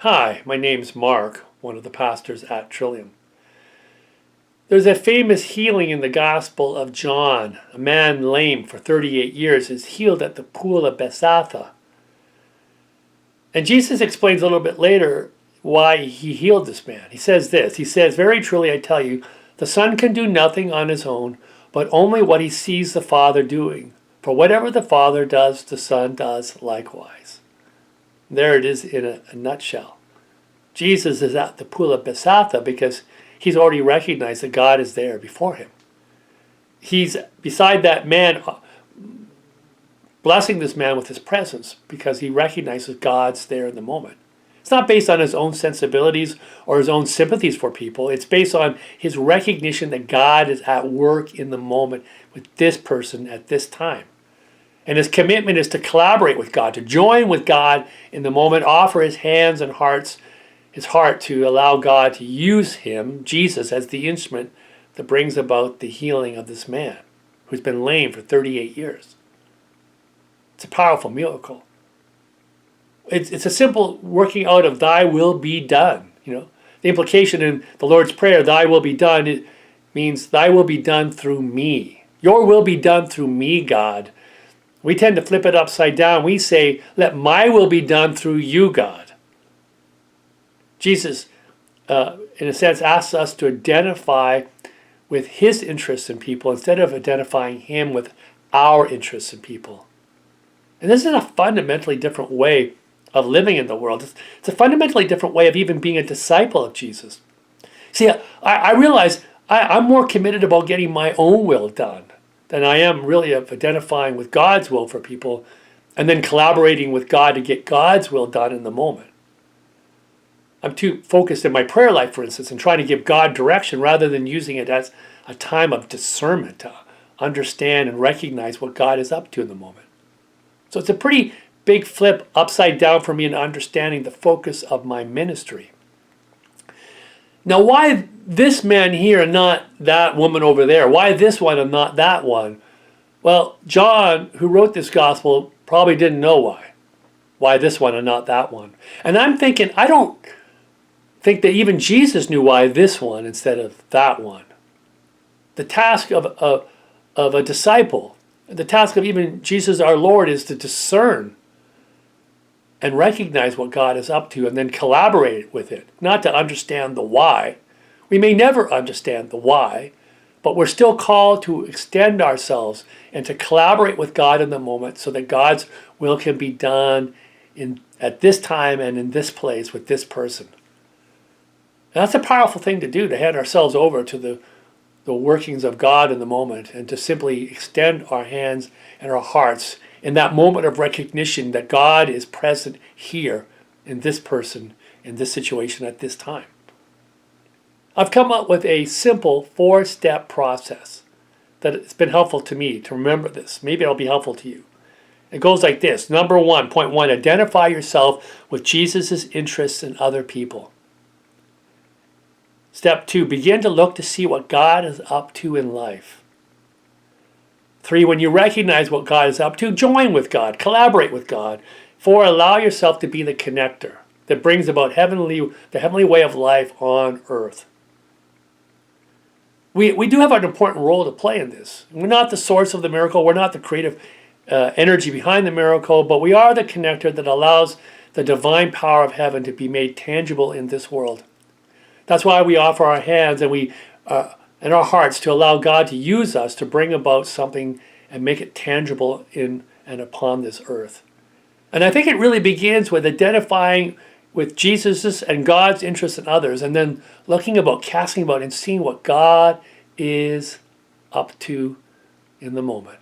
Hi, my name's Mark, one of the pastors at Trillium. There's a famous healing in the Gospel of John. A man lame for 38 years is healed at the pool of Bethesda. And Jesus explains a little bit later why he healed this man. He says this, "Very truly I tell you, the Son can do nothing on his own, but only what he sees the Father doing. For whatever the Father does, the Son does likewise." There it is in a nutshell. Jesus is at the pool of Bethesda because he's already recognized that God is there before him. He's beside that man, blessing this man with his presence because he recognizes God's there in the moment. It's not based on his own sensibilities or his own sympathies for people. It's based on his recognition that God is at work in the moment with this person at this time. And his commitment is to collaborate with God, to join with God in the moment, offer his hands and his heart to allow God to use him, Jesus, as the instrument that brings about the healing of this man who's been lame for 38 years. It's a powerful miracle. It's a simple working out of thy will be done. The implication in the Lord's Prayer, thy will be done, it means thy will be done through me. Your will be done through me, God. We tend to flip it upside down. We say, let my will be done through you, God. Jesus, in a sense, asks us to identify with his interests in people instead of identifying him with our interests in people. And this is a fundamentally different way of living in the world. It's a fundamentally different way of even being a disciple of Jesus. See, I realize I'm more committed about getting my own will done than I am really of identifying with God's will for people and then collaborating with God to get God's will done in the moment. I'm too focused in my prayer life, for instance, and trying to give God direction rather than using it as a time of discernment to understand and recognize what God is up to in the moment. So it's a pretty big flip upside down for me in understanding the focus of my ministry. Now, why this man here and not that woman over there? Why this one and not that one? Well, John, who wrote this gospel, probably didn't know why. Why this one and not that one? And I'm thinking, I don't think that even Jesus knew why this one instead of that one. The task of a disciple, the task of even Jesus our Lord, is to discern and recognize what God is up to and then collaborate with it, not to understand the why. We may never understand the why, but we're still called to extend ourselves and to collaborate with God in the moment so that God's will can be done at this time and in this place with this person. And that's a powerful thing to do, to hand ourselves over to the workings of God in the moment and to simply extend our hands and our hearts in that moment of recognition that God is present here in this person, in this situation at this time. I've come up with a simple 4-step process that has been helpful to me to remember this. Maybe it'll be helpful to you. It goes like this. Number one, point one, identify yourself with Jesus' interests in other people. Step 2, begin to look to see what God is up to in life. 3, when you recognize what God is up to, join with God, collaborate with God. 4, allow yourself to be the connector that brings about the heavenly way of life on earth. We do have an important role to play in this. We're not the source of the miracle. We're not the creative energy behind the miracle, but we are the connector that allows the divine power of heaven to be made tangible in this world. That's why we offer our hands and our hearts to allow God to use us to bring about something and make it tangible in and upon this earth. And I think it really begins with identifying with Jesus' and God's interests in others, and then casting about and seeing what God is up to in the moment.